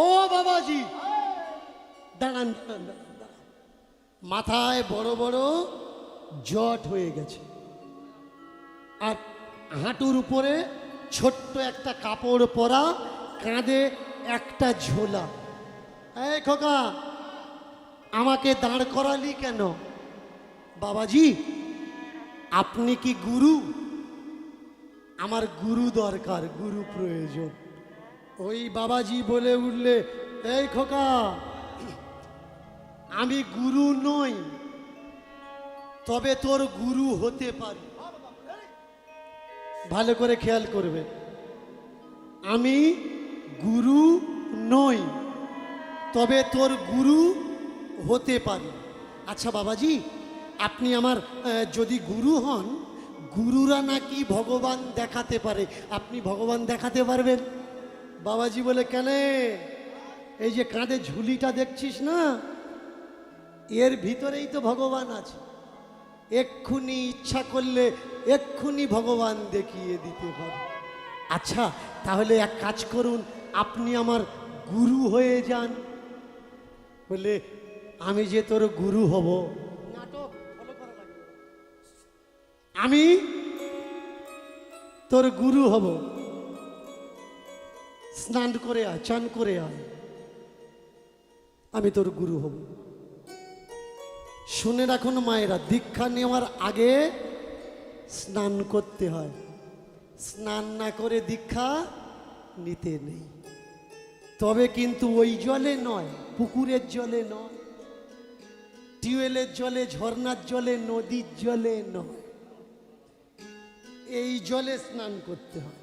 ও বাবাজি, দাঁড়ান দাঁড়ান দাঁড়ান দাঁড়ান। মাথায় বড় বড় জট হয়ে গেছে, আর হাঁটুর উপরে ছোট্ট একটা কাপড় পরা, কাঁধে একটা ঝোলা। এই খোকা, আমাকে দাঁড় করালি কেন? বাবাজি, আপনি কি গুরু? আমার গুরু দরকার, গুরু প্রয়োজন। ওই বাবাজি বলে উঠলে, এই খোকা, আমি গুরু নই, তবে তোর গুরু হতে পারি। ভালো করে খেয়াল করবে, আমি গুরু নই, তবে তোর গুরু হতে পারি। আচ্ছা বাবাজি, আপনি আমার যদি গুরু হন, গুরুরা নাকি ভগবান দেখাতে পারে, আপনি ভগবান দেখাতে পারবেন? বাবাজি বলে, কেন? এই যে কাঁধে ঝুলিটা দেখছিস না, এর ভিতরেই তো ভগবান আছে। এক্ষুনি ইচ্ছা করলে এক্ষুনি ভগবান দেখিয়ে দিতে পারে। আচ্ছা তাহলে এক কাজ করুন, আপনি আমার গুরু হয়ে যান। বলে, আমি যে তোর গুরু হব, নাটক ফলো করা লাগে, আমি তোর গুরু হব। স্নান করে আয়, চান করে আয়, আমি তোর গুরু হব। শুনে রাখুন মায়েরা, দীক্ষা নেওয়ার আগে স্নান করতে হয়, স্নান না করে দীক্ষা নিতে নেই। তবে কিন্তু ওই জলে নয়, পুকুরের জলে নয়, টিউবওয়েলের জলে, ঝর্ণার জলে, নদীর জলে নয়, এই জলে স্নান করতে হয়।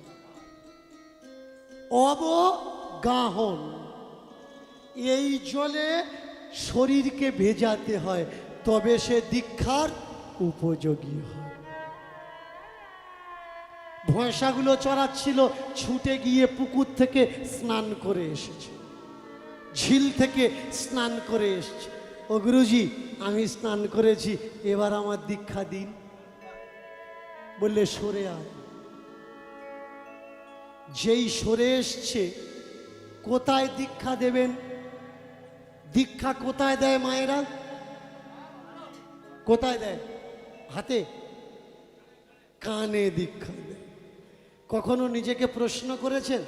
অবগাহন, এই জলে শরীরকে ভেজাতে হয়, তবে সে দীক্ষার উপযোগী হয়। ভয়সাগুলো চড়াচ্ছিল, ছুটে গিয়ে পুকুর থেকে স্নান করে এসেছে, ঝিল থেকে স্নান করে এসেছে। ও গুরুজি, আমি স্নান করেছি, এবার আমার দীক্ষা দিন। বললে, সরে আয়। যেই সরে এসছে, কোথায় দীক্ষা দেবেন? দীক্ষা কোথায় দেয় মায়েরা? কোথায় দেয়? হাতে? কানে দীক্ষা দেয়। কখনো নিজেকে প্রশ্ন করেছেন,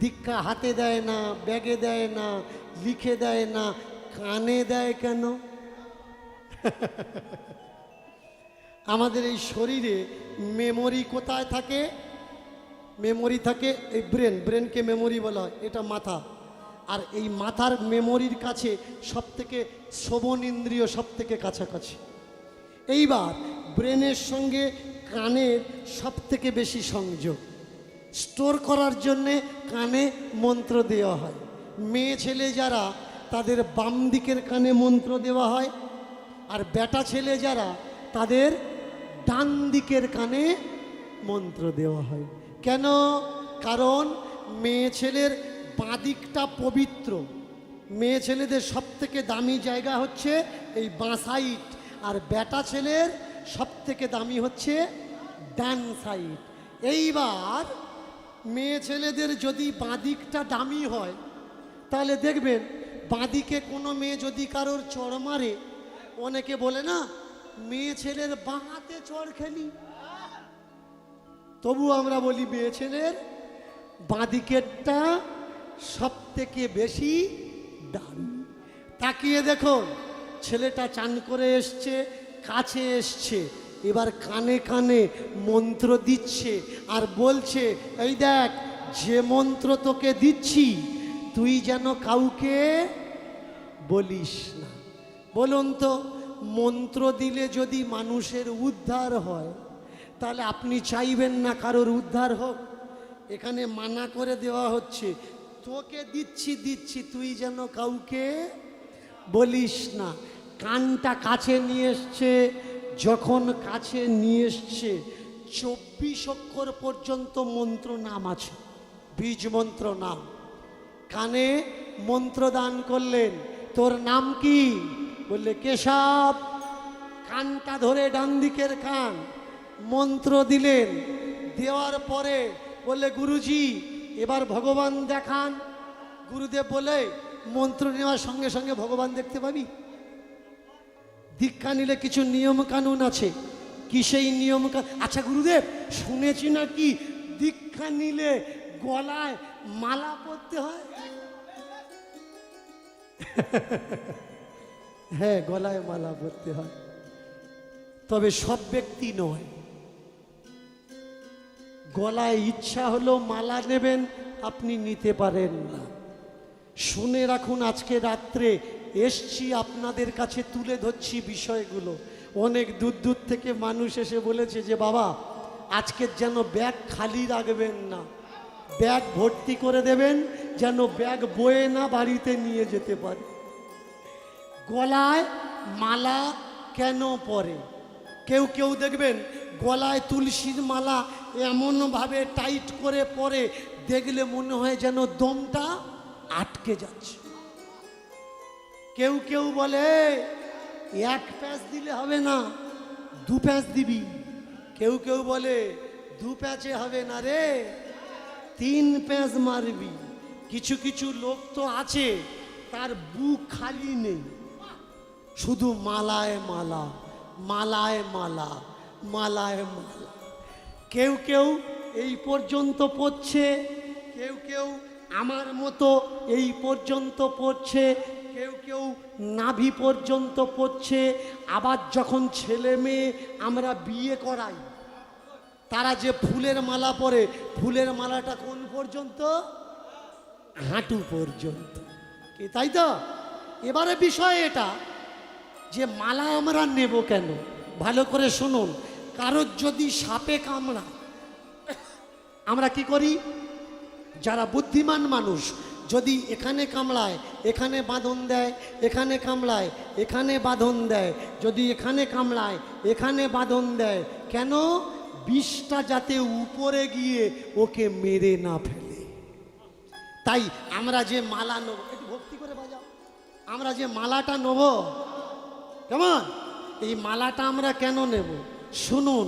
দীক্ষা হাতে দেয় না, ব্যাগে দেয় না, লিখে দেয় না, কানে দেয় কেন? আমাদের এই শরীরে মেমোরি কোথায় থাকে? মেমোরি থাকে এই ব্রেনকে মেমোরি বলা হয়, এটা মাথা। আর এই মাথার মেমোরির কাছে সব থেকে শ্রবণ ইন্দ্রিয় সব থেকে কাছাকাছি। এইবার ব্রেনের সঙ্গে কানের সব থেকে বেশি সংযোগ, স্টোর করার জন্যে কানে মন্ত্র দেওয়া হয়। মেয়ে ছেলে যারা, তাদের বাম দিকের কানে মন্ত্র দেওয়া হয়, আর বেটা ছেলে যারা, তাদের ডান দিকের কানে মন্ত্র দেওয়া হয়। কেন? কারণ মেয়ে ছেলের বাঁ দিকটা পবিত্র, মেয়ে ছেলেদের সব থেকে দামি জায়গা হচ্ছে এই বাঁ সাইড, আর বেটা ছেলের সব থেকে দামি হচ্ছে ডান সাইড। এইবার মেয়ে ছেলেদের যদি বাঁ দিকটা দামি হয়, তাহলে দেখবেন বাঁ দিকে কোনো মেয়ে যদি কারোর চড় মারে, অনেকে বলে না, মেয়ে ছেলের বাঁ হাতে চড় খেলি। তবু আমরা বলি মেয়ে ছেলের বাঁ দিকেরটা সব থেকে বেশি দামি। তাকিয়ে দেখুন, ছেলেটা চান করে এসছে, কাছে এসছে, এবার কানে কানে মন্ত্র দিচ্ছে, আর বলছে, এই দেখ, যে মন্ত্র তোকে দিচ্ছি, তুই যেন কাউকে বলিস না। বলুন তো, মন্ত্র দিলে যদি মানুষের উদ্ধার হয়, তাহলে আপনি চাইবেন না কারোর উদ্ধার হোক? এখানে মানা করে দেওয়া হচ্ছে, তোকে দিচ্ছি, তুই যেন কাউকে বলিস না। কানটা কাছে নিয়ে এসছে, যখন কাছে নিয়ে এসছে, 24 অক্ষর পর্যন্ত মন্ত্র নাম আছে, বীজ মন্ত্র নাম। কানে মন্ত্র দান করলেন, তোর নাম কি? বললে, কেশব। কানটা ধরে ডান দিকের কান মন্ত্র দিলেন, দেওয়ার পরে বললে, গুরুজি এবার ভগবান দেখান। গুরুদেব বলে মন্ত্র নেওয়ার সঙ্গে সঙ্গে ভগবান দেখতে পাবি? দীক্ষা নিলে কিছু নিয়ম কানুন আছে। কি সেই নিয়ম? আচ্ছা গুরুদেব, শুনেছি নাকি দীক্ষা নিলে গলায় মালা পরতে হয়? হ্যাঁ, গলায় মালা পরতে হয়, তবে সব ব্যক্তি নয়। গলায় ইচ্ছা হলো মালা নেবেন, আপনি নিতে পারেন না। শুনে রাখুন, আজকে রাত্রে এসছি আপনাদের কাছে তুলে ধরছি বিষয়গুলো। অনেক দূর দূর থেকে মানুষ এসে বলেছে যে বাবা আজকের যেন ব্যাগ খালি রাখবেন না, ব্যাগ ভর্তি করে দেবেন, যেন ব্যাগ বয়ে না বাড়িতে নিয়ে যেতে পারে। গলায় মালা কেন পরে? কেউ কেউ দেখবেন গলায় তুলসীর মালা এমনভাবে টাইট করে পরে, দেখলে মনে হয় যেন দমটা আটকে যাচ্ছে। কেউ কেউ বলে এক প্যাঁচ দিলে হবে না, দু প্যাঁচ দিবি। কেউ কেউ বলে দু প্যাঁচে হবে না রে, তিন প্যাঁচ মারবি। কিছু কিছু লোক তো আছে তার বুক খালি নেই, শুধু মালায় মালা, মালায় মালা, মালায় মালা। কেউ কেউ এই পর্যন্ত পড়ছে, কেউ কেউ আমার মতো এই পর্যন্ত পড়ছে, কেউ কেউ নাভি পর্যন্ত পড়ছে। আবার যখন ছেলে মেয়ে আমরা বিয়ে করাই, তারা যে ফুলের মালা পরে, ফুলের মালাটা কোন পর্যন্ত? হাঁটু পর্যন্ত। কি তাই তো? এবারে বিষয় এটা যে মালা আমরা নেব কেন, ভালো করে শুনুন। কারোর যদি সাপে কামড়ায়, আমরা কি করি? যারা বুদ্ধিমান মানুষ, যদি এখানে কামড়ায় এখানে বাঁধন দেয়, এখানে কামড়ায় এখানে বাঁধন দেয়, যদি এখানে কামড়ায় এখানে বাঁধন দেয়। কেন? বিষটা যাতে উপরে গিয়ে ওকে মেরে না ফেলে। তাই আমরা যে মালা নেব, একটু ভক্তি করে বাজাও, আমরা যে মালাটা নেব, কেমন? এই মালাটা আমরা কেন নেব? শুনুন,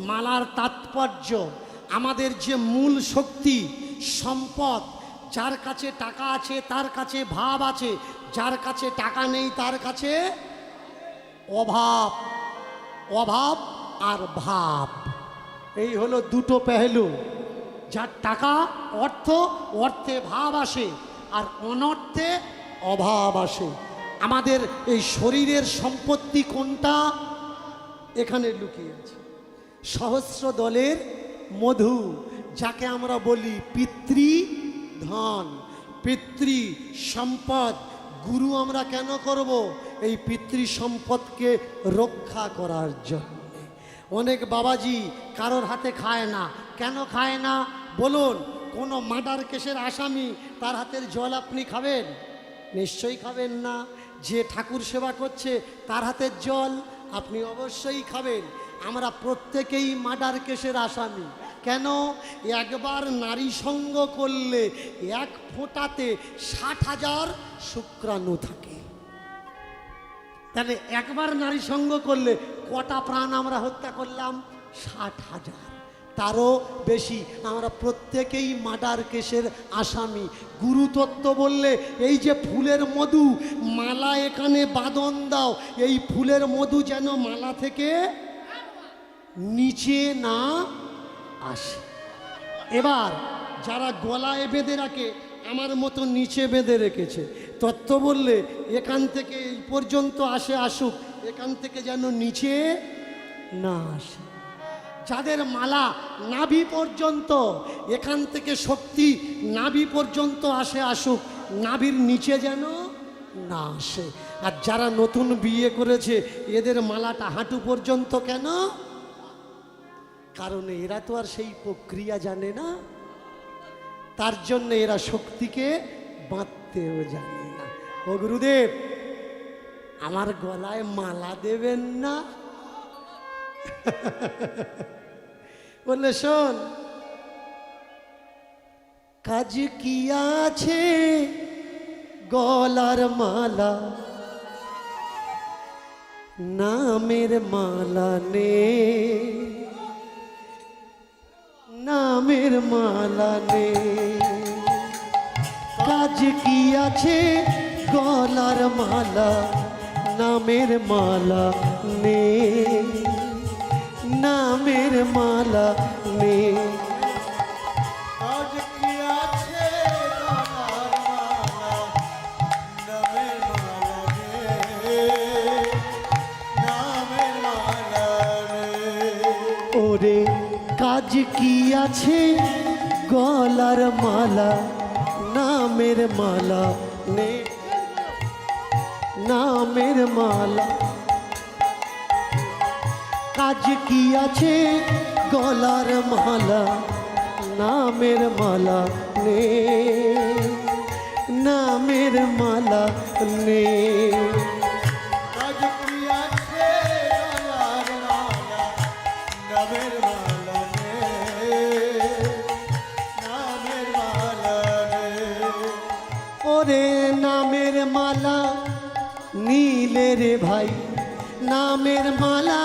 মালার তাৎপর্য, আমাদের যে মূল শক্তি সম্পদ, যার কাছে টাকা আছে তার কাছে ভাব আছে, যার কাছে টাকা নেই তার কাছে অভাব। অভাব আর ভাব, এই হলো দুটো পেহলু। যার টাকা অর্থ, অর্থে ভাব আসে, আর অনর্থে অভাব আসে। আমাদের এই শরীরের সম্পত্তি কোনটা? এখানে লুকিয়ে আছে। সহস্র দলের মধু, যাকে আমরা বলি পিতৃধন, পিতৃ সম্পদ। গুরু আমরা কেন করব? এই পিতৃ সম্পদকে রক্ষা করার জন্য। অনেক বাবাজি কারোর হাতে খায় না। কেন খায় না বলুন? কোনো মার্ডার কেসের আসামি, তার হাতের জল আপনি খাবেন? নিশ্চয়ই খাবেন না। যে ঠাকুর সেবা করছে তার হাতের জল আপনি অবশ্যই খাবেন। আমরা প্রত্যেকেই মার্ডার কেসের আসামি। কেন? একবার নারী সঙ্গ করলে এক ফোঁটাতে 60,000 শুক্রাণু থাকে। তাহলে একবার নারী সঙ্গ করলে কটা প্রাণ আমরা হত্যা করলাম? 60,000, তারও বেশি। আমরা প্রত্যেকেই মার্ডার কেসের আসামি। গুরুতত্ত্ব বললে এই যে ফুলের মধু, মালা এখানে বাঁধন দাও, এই ফুলের মধু যেন মালা থেকে নিচে না আসে। এবার যারা গলায় বেঁধে রাখে, আমার মতো নিচে বেঁধে রেখেছে, তত্ত্ব বললে এখান থেকে এই পর্যন্ত আসে, আসুক, এখান থেকে যেন নিচে না আসে। যাদের মালা নাভি পর্যন্ত, এখান থেকে শক্তি নাভি পর্যন্ত আসে, আসুক, নাভির নিচে যেন না আসে। আর যারা নতুন বিয়ে করেছে এদের মালাটা হাঁটু পর্যন্ত কেন? কারণ এরা তো আর সেই প্রক্রিয়া জানে না, তার জন্য এরা শক্তিকে বাঁধতেও জানে না। ও গুরুদেব, আমার গলায় মালা দেবেন না? বললে শোন, কাজ কি আছে গলার মালা, নামের মালা নে, নামের মালা নে। কাজ কি আছে গলার মালা নামের মালা নে নামের মালা নে কাজ কি আছে গলার মালা নামের মালা রে নামের মালা রে ওরে কাজ কি আছে গলার মালা নামের মালা নে নামের মালা কাজ কি আছে গলার মালা নামের মালা নে নামের মালা নে কাজ কি আছে গলার মালা নামের মালা রে নামের মালা রে ওরে নামের মালা নীলে রে ভাই নামের মালা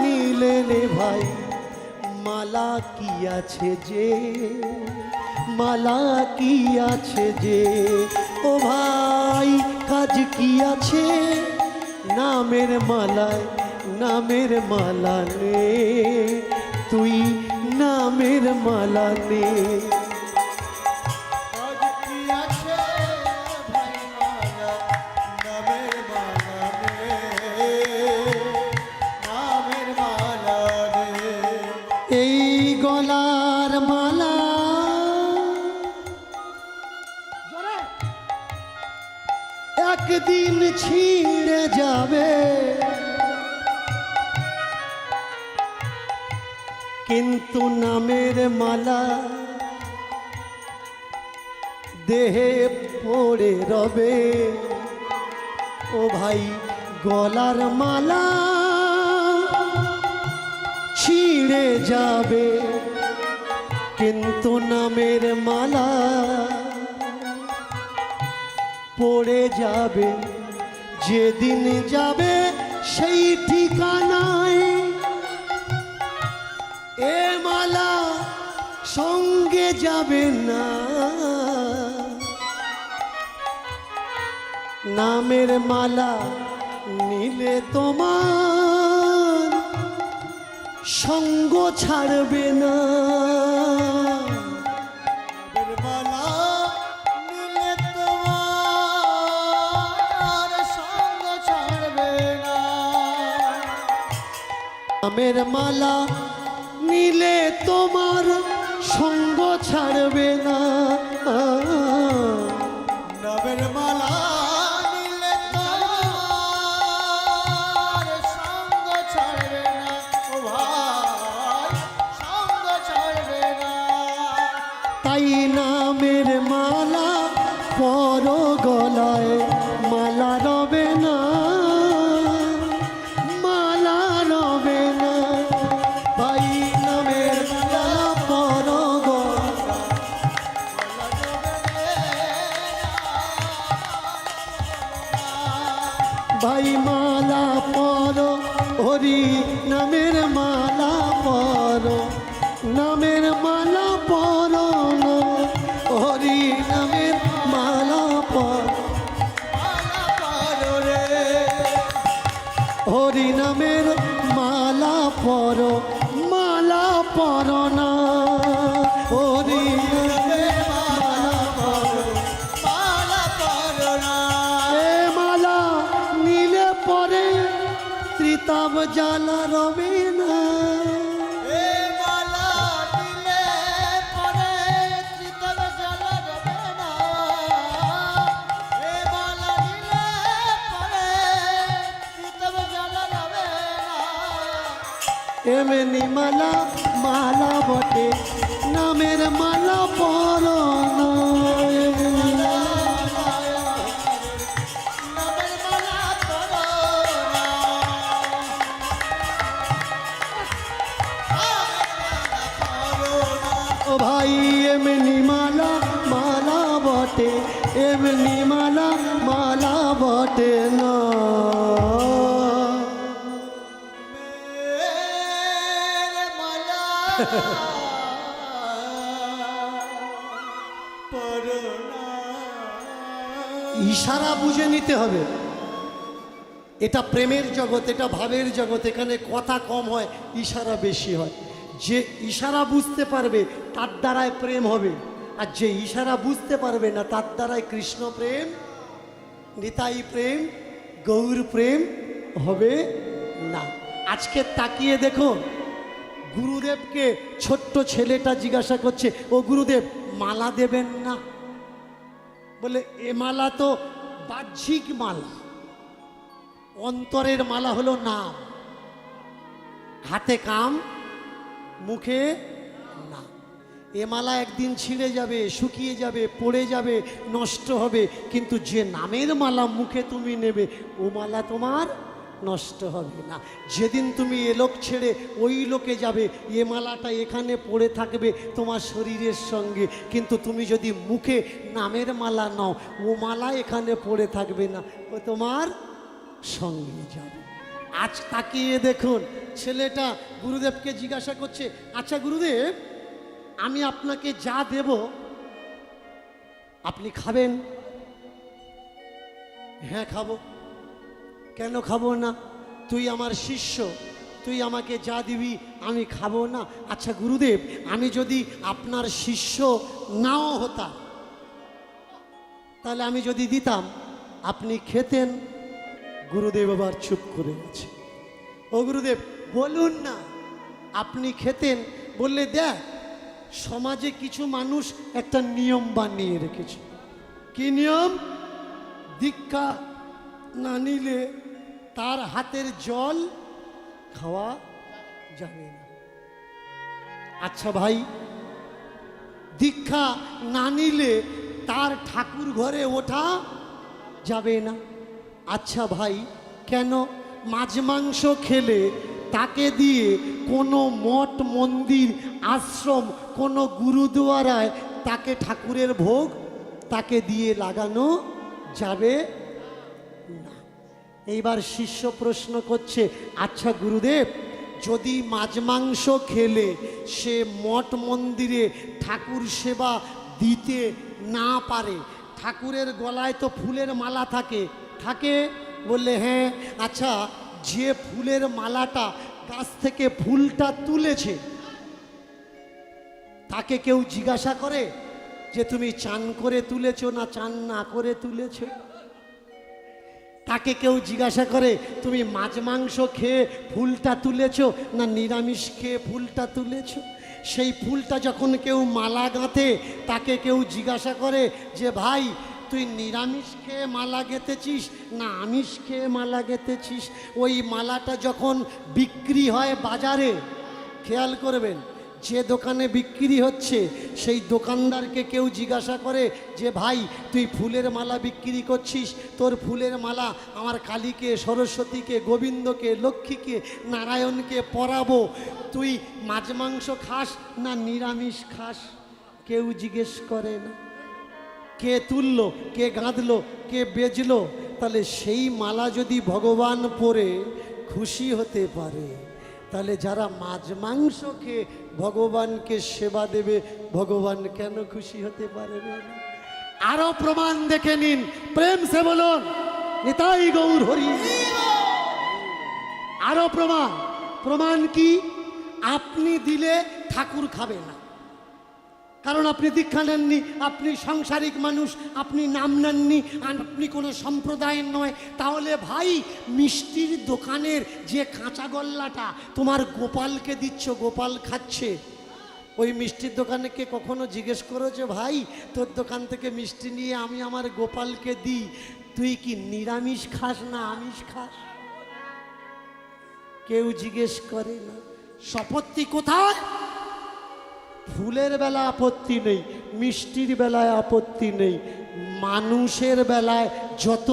নীলে রে ভাই মালা কি আছে যে মালা কি আছে যে ও ভাই কাজ কি আছে নামের মালায় নামের মালা নে তুই নামের মালা নে কাজ কি আছে ভাই মালা নামের মালা রে নামের মালা রে এই গলার মালা একদিন ছিঁড়ে যাবে কিন্তু নামের মালা দেহে পড়ে রবে ও ভাই গলার মালা ছিঁড়ে যাবে কিন্তু নামের মালা পড়ে যাবে যেদিন যাবে সেই ঠিকানায় এ মালা সঙ্গে যাবে না নামের মালা নিলে তোমার সঙ্গ ছাড়বে না নামের মালা নিলে তোমার সঙ্গ ছাড়বে না নামের মালা নিলে তোমার সঙ্গ ছাড়বে না নামের মালা নিলে তোমার সঙ্গ ছাড়বে না ও ভাই সঙ্গ ছাড়বে না তাই নামের মালা পর গলায় মালা রবে না মালা রবে না ভাই নামের মালা পর ভাই মালা পর হরি নামের মালা পর নামের মালা পর হরি নামের মালা পর মালা করো রে হরি নামের মালা পর মালা পর না হরি নামের মালা পর মালা করো না এ মালা নীলে পরে ত্রিতাব জ্বালা রবে না এ মালা দিলে পরে চিতল জ্বালা রবে না এ মালা দিলে পরে চিতল জ্বালা রবে না এমনি মালা মালা বটে নামের মালা পর না এমনি নামের মালা করো না ও ভাই এমনি মালা মালা বটে এমনি মালা মালা বটে না मेरे माला परोना ইশারা বুঝে নিতে হবে। এটা প্রেমের জগৎ, এটা ভাবের জগৎ, এখানে কথা কম হয়, ইশারা বেশি হয়। যে ইশারা বুঝতে পারবে তার দ্বারায় প্রেম হবে, আর যে ইশারা বুঝতে পারবে না তার দ্বারায় কৃষ্ণ প্রেম, নিতাই প্রেম, গৌর প্রেম হবে না। আজকে তাকিয়ে দেখুন, গুরুদেবকে ছোট্ট ছেলেটা জিজ্ঞাসা করছে, ও গুরুদেব মালা দেবেন না? বলে এ মালা তো বাহ্যিক মালা, অন্তরের মালা হলো নাম। হাতে কাম, মুখে না। এ মালা একদিন ছিঁড়ে যাবে, শুকিয়ে যাবে, পড়ে যাবে, নষ্ট হবে, কিন্তু যে নামের মালা মুখে তুমি নেবে ও মালা তোমার নষ্ট হবে না। যেদিন তুমি এ লোক ছেড়ে ওই লোকে যাবে, এ মালাটা এখানে পড়ে থাকবে তোমার শরীরের সঙ্গে, কিন্তু তুমি যদি মুখে নামের মালা নাও ও মালা এখানে পড়ে থাকবে না, ও তোমার সঙ্গে যাবে। আজ তাকিয়ে দেখুন, ছেলেটা গুরুদেবকে জিজ্ঞাসা করছে, আচ্ছা গুরুদেব, আমি আপনাকে যা দেব আপনি খাবেন? হ্যাঁ খাবো। কেন খাবো না? তুই আমার শিষ্য, তুই আমাকে যা দিবি আমি খাবো না? আচ্ছা গুরুদেব, আমি যদি আপনার শিষ্য নাও হতাম, তাহলে আমি যদি দিতাম আপনি খেতেন? গুরুদেব আবার চুপ করে আছে। ও গুরুদেব বলুন না, আপনি খেতেন? বললে দেখ, সমাজে কিছু মানুষ একটা নিয়ম বানিয়ে রেখেছে। কি নিয়ম? দীক্ষা না নিলে তার হাতের জল খাওয়া যাবে না। আচ্ছা ভাই, দীক্ষা না নিলে তার ঠাকুর ঘরে ওঠা যাবে না। আচ্ছা ভাই, কেন? মাছ মাংস খেলে তাকে দিয়ে কোনো মঠ মন্দির আশ্রম কোনো গুরুদুয়ারায় তাকে ঠাকুরের ভোগ তাকে দিয়ে লাগানো যাবে না। এইবার শিষ্য প্রশ্ন করছে, আচ্ছা গুরুদেব, যদি মাছ মাংস খেলে সে মঠ মন্দিরে ঠাকুর সেবা দিতে না পারে, ঠাকুরের গলায় তো ফুলের মালা থাকে, থাকে? বললে হ্যাঁ। আচ্ছা, যে ফুলের মালাটা গাছ থেকে ফুলটা তুলেছে তাকে কেউ জিজ্ঞাসা করে যে তুমি চান করে তুলেছো না চান না করে তুলেছো? তাকে কেউ জিজ্ঞাসা করে তুমি মাছ মাংস খেয়ে ফুলটা তুলেছো না নিরামিষ খেয়ে ফুলটা তুলেছো? সেই ফুলটা যখন কেউ মালা গাঁথে তাকে কেউ জিজ্ঞাসা করে যে ভাই তুই নিরামিষ খেয়ে মালা গেঁথেছিস না আমিষ খেয়ে মালা গেঁথেছিস? ওই মালাটা যখন বিক্রি হয় বাজারে, খেয়াল করবেন, যে দোকানে বিক্রি হচ্ছে সেই দোকানদারকে কেউ জিজ্ঞাসা করে যে ভাই তুই ফুলের মালা বিক্রি করছিস, তোর ফুলের মালা আমার কালীকে, সরস্বতীকে, গোবিন্দকে, লক্ষ্মীকে, নারায়ণকে পরাবো, তুই মাছ মাংস খাস না নিরামিষ খাস? কেউ জিজ্ঞেস করে না। কে তুললো, কে গাঁথলো, কে বেচলো? তাহলে সেই মালা যদি ভগবান পরে খুশি হতে পারে, তাহলে যারা মাছ মাংস খেয়ে ভগবানকে সেবা দেবে ভগবান কেন খুশি হতে পারবে না? আরো প্রমাণ দেখে নিন, প্রেম সে বলুন নিতাই গৌর হরি। আরো প্রমাণ। প্রমাণ কি? আপনি দিলে ঠাকুর খাবে না, কারণ আপনি দীক্ষা নেননি, আপনি সাংসারিক মানুষ, আপনি নাম নেননি, আপনি কোনো সম্প্রদায়ের নয়। তাহলে ভাই, মিষ্টির দোকানের যে কাঁচা গল্লাটা তোমার গোপালকে দিচ্ছ, গোপাল খাচ্ছে, ওই মিষ্টির দোকানে কে কখনো জিজ্ঞেস করেছে ভাই তোর দোকান থেকে মিষ্টি নিয়ে আমি আমার গোপালকে দিই, তুই কি নিরামিষ খাস না আমিষ খাস? কেউ জিজ্ঞেস করে না। সপত্তি কোথায়? ফুলের বেলা আপত্তি নেই, মিষ্টির বেলায় আপত্তি নেই, মানুষের বেলায় যত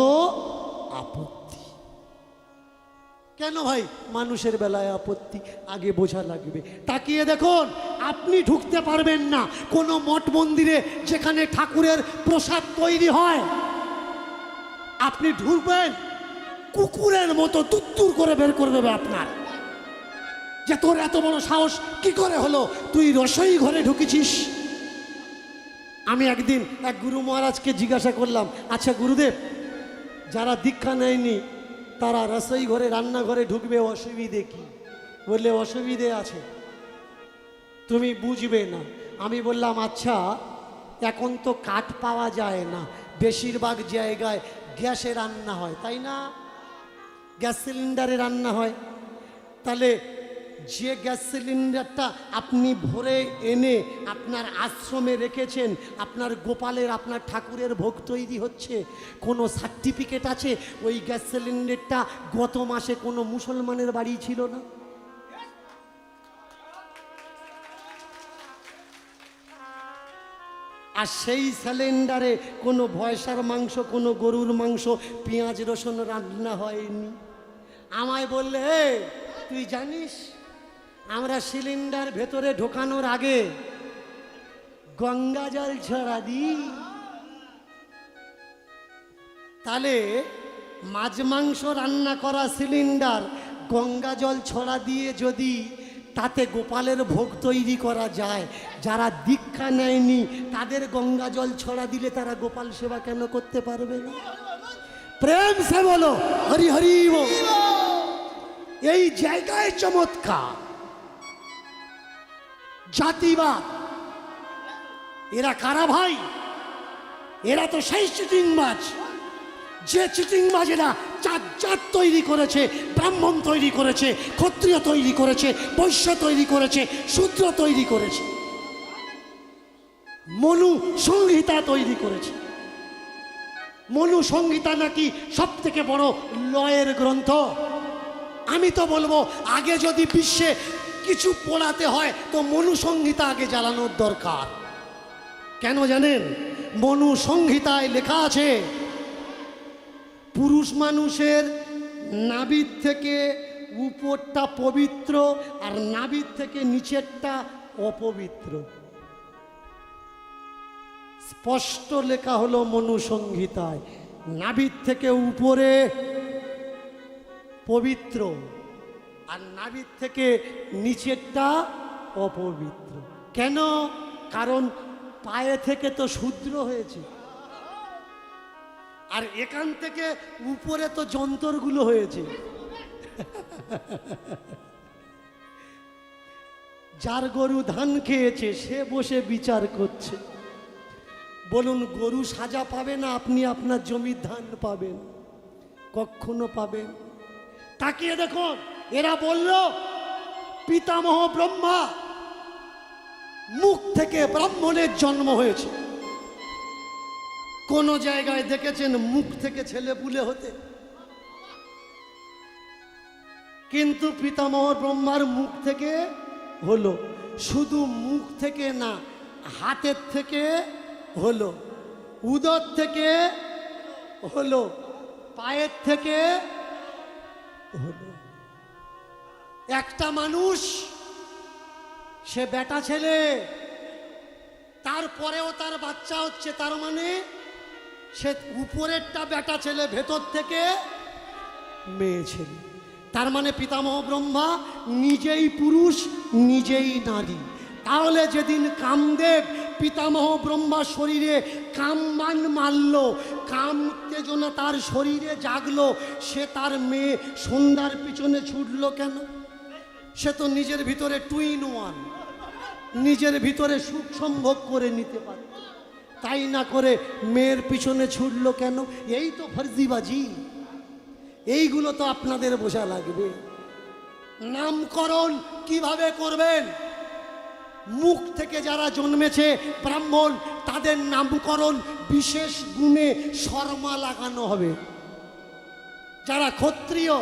আপত্তি। কেন ভাই মানুষের বেলায় আপত্তি? আগে বোঝা লাগবে। তাকিয়ে দেখুন, আপনি ঢুকতে পারবেন না কোনো মঠ মন্দিরে যেখানে ঠাকুরের প্রসাদ তৈরি হয়। আপনি ঢুকবেন, কুকুরের মতো তুত্তুর করে বের করে দেবে আপনার, যে তোর এত বড় সাহস কি করে হলো, তুই রসই ঘরে ঢুকেছিস? আমি একদিন এক গুরু মহারাজকে জিজ্ঞাসা করলাম, আচ্ছা গুরুদেব, যারা দীক্ষা নেয়নি তারা রসোই ঘরে রান্নাঘরে ঢুকবে, অসুবিধে কি? বললে অসুবিধে আছে, তুমি বুঝবে না। আমি বললাম আচ্ছা, এখন তো কাঠ পাওয়া যায় না, বেশিরভাগ জায়গায় গ্যাসে রান্না হয়, তাই না? গ্যাস সিলিন্ডারে রান্না হয়। তাহলে যে গ্যাস সিলিন্ডারটা আপনি ভরে এনে আপনার আশ্রমে রেখেছেন, আপনার গোপালের, আপনার ঠাকুরের ভোগ তৈরি হচ্ছে, কোনো সার্টিফিকেট আছে ওই গ্যাস সিলিন্ডারটা গত মাসে কোনো মুসলমানের বাড়ি ছিল না? আর সেই সিলিন্ডারে কোনো ভয়সার মাংস, কোনো গরুর মাংস, পেঁয়াজ রসুন রান্না হয়নি। আমায় বললে, তুই জানিস আমরা সিলিন্ডার ভেতরে ঢোকানোর আগে গঙ্গা জল ছড়া দিই। তাহলে মাছ মাংস রান্না করা সিলিন্ডার গঙ্গা জল ছড়া দিয়ে যদি তাতে গোপালের ভোগ তৈরি করা যায়, যারা দীক্ষা নেয়নি তাদের গঙ্গা জল ছড়া দিলে তারা গোপাল সেবা কেন করতে পারবে না? প্রেম সে বলো হরি হরি বল। এই জায়গায় চমৎকার জাতিবাদ। এরা কারা ভাই? এরা তো সেই চিটিংবাজ, যে চিটিংবাজেরা চার জাত তৈরি করেছে, ব্রাহ্মণ তৈরি করেছে, ক্ষত্রিয় তৈরি করেছে, বৈশ্য তৈরি করেছে, শূদ্র তৈরি করেছে, মনু সংহিতা তৈরি করেছে। মনু সংহিতা নাকি সব থেকে বড় লয়ের গ্রন্থ। আমি তো বলবো, আগে যদি বিশ্বে কিছু পড়াতে হয় তো মনু সংহিতা আগে জ্বালানোর দরকার। কেন জানেন? মনু সংহিতায় লেখা আছে, পুরুষ মানুষের নাভির থেকে উপরটা পবিত্র আর নাভির থেকে নিচেরটা অপবিত্র। স্পষ্ট লেখা হলো মনু সংহিতায়, নাভির থেকে উপরে পবিত্র আর নাভির থেকে নিচেরটা অপবিত্র। কেন? কারণ পায়ে থেকে তো শূদ্র হয়েছে, আর এখান থেকে উপরে তো যন্তরগুলো হয়েছে। যার গরু ধান খেয়েছে সে বসে বিচার করছে। বলুন, গরু সাজা পাবে না আপনি আপনার জমির ধান পাবেন? কখনো পাবেন? তাকিয়ে দেখুন, এরা বলল পিতামহ ব্রহ্মা মুখ থেকে ব্রাহ্মণের জন্ম হয়েছে। কোন জায়গায় দেখেছেন মুখ থেকে ছেলে পুলে হতে? কিন্তু পিতামহ ব্রহ্মার মুখ থেকে হলো। শুধু মুখ থেকে না, হাতের থেকে হলো, উদর থেকে হলো, পায়ের থেকে হলো। একটা মানুষ, সে বেটা ছেলে, তারপরেও তার বাচ্চা হচ্ছে, তার মানে সে উপরেরটা বেটা ছেলে, ভেতর থেকে মেয়ে ছেলে। তার মানে পিতামহ ব্রহ্মা নিজেই পুরুষ, নিজেই নারী। তাহলে যেদিন কামদেব পিতামহ ব্রহ্মা শরীরে কামবান মারল, কাম উত্তেজনা তার শরীরে জাগলো, সে তার মেয়ে সন্ধ্যার পিছনে ছুটল কেন? সে তো নিজের ভিতরে টুইন ওয়ান, নিজের ভিতরে সুখ সম্ভোগ করে নিতে পারে, তাই না করে মেয়ের পিছনে ছুটল কেন? এই তো ফর্জিবাজি। এইগুলো তো আপনাদের বোঝা লাগবে। নামকরণ কিভাবে করবেন? মুখ থেকে যারা জন্মেছে ব্রাহ্মণ, তাদের নামকরণ বিশেষ গুণে শর্মা লাগানো হবে। যারা ক্ষত্রিয়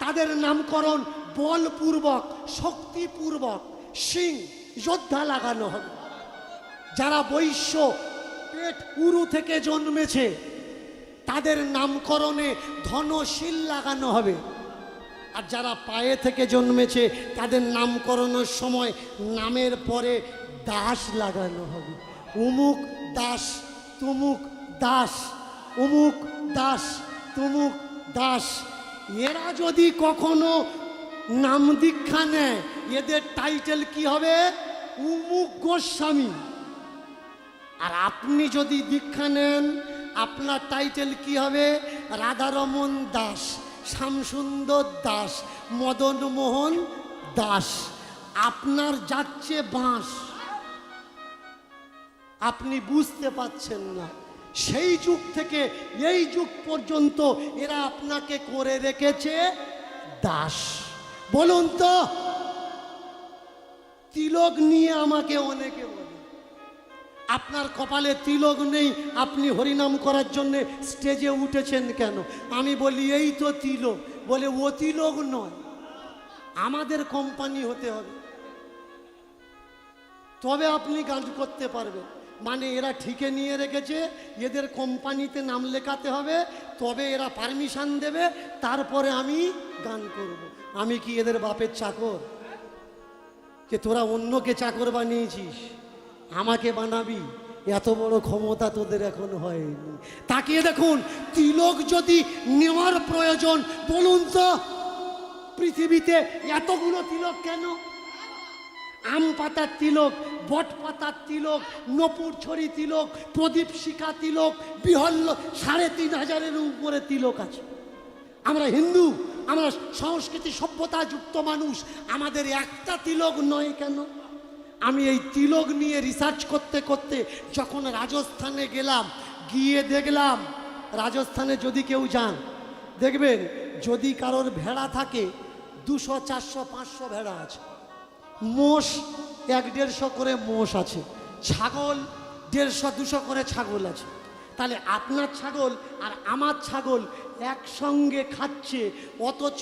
তাদের নামকরণ বলপূর্বক, শক্তিপূর্বক, সিং, যোদ্ধা লাগানো হবে। যারা বৈশ্য, পেট উরু থেকে জন্মেছে, তাদের নামকরণে ধনশীল লাগানো হবে। আর যারা পায়ে থেকে জন্মেছে তাদের নামকরণের সময় নামের পরে দাস লাগানো হবে। উমুক দাস, তুমুক দাস, উমুক দাস, তুমুক দাস। এরা যদি কখনো নাম দীক্ষা নেয়, এদের টাইটেল কি হবে? উমুক গোস্বামী। আর আপনি যদি দীক্ষা নেন, আপনার টাইটেল কি হবে? রাধারমন দাস, শ্যামসুন্দর দাস, মদন মোহন দাস। আপনার যাচ্ছে বাঁশ, আপনি বুঝতে পাচ্ছেন না। সেই যুগ থেকে এই যুগ পর্যন্ত এরা আপনাকে করে রেখেছে দাস। বলুন তো, তিলক নিয়ে আমাকে অনেকে বলে আপনার কপালে তিলক নেই, আপনি হরিনাম করার জন্য স্টেজে উঠেছেন কেন? আমি বলি এই তো তিলক। বলে ও তিলক নয়, আমাদের কোম্পানি হতে হবে, তবে আপনি গান করতে পারবেন। মানে এরা ঠিকে নিয়ে রেখেছে, এদের কোম্পানিতে নাম লেখাতে হবে, তবে এরা পারমিশন দেবে, তারপরে আমি গান করব। আমি কি এদের বাপের চাকর যে তোরা অন্যকে চাকর বানিয়েছিস, আমাকে বানাবি? এত বড় ক্ষমতা তোদের এখন হয়নি। তাকিয়ে দেখুন, তিলক যদি নেওয়ার প্রয়োজন, বলুন তো পৃথিবীতে এতগুলো তিলক কেন? আম পাতার তিলক, বট পাতার তিলক, নপুর ছড়ি তিলক, প্রদীপ শিখা তিলক, বিহল্ল ৩৫০০-এর উপরে তিলক আছে। আমরা হিন্দু, আমরা সংস্কৃতি সভ্যতা যুক্ত মানুষ, আমাদের একটা তিলক নয় কেন? আমি এই তিলক নিয়ে রিসার্চ করতে করতে যখন রাজস্থানে গেলাম, গিয়ে দেখলাম রাজস্থানে যদি কেউ যান, দেখবেন যদি কারোর ভেড়া থাকে ২০০, ৪০০, ৫০০ ভেড়া আছে, মোষ ১-১৫০ করে মোষ আছে, ছাগল ১৫০-২০০ করে ছাগল আছে। তাহলে আপনার ছাগল আর আমার ছাগল একসঙ্গে খাচ্ছে, অথচ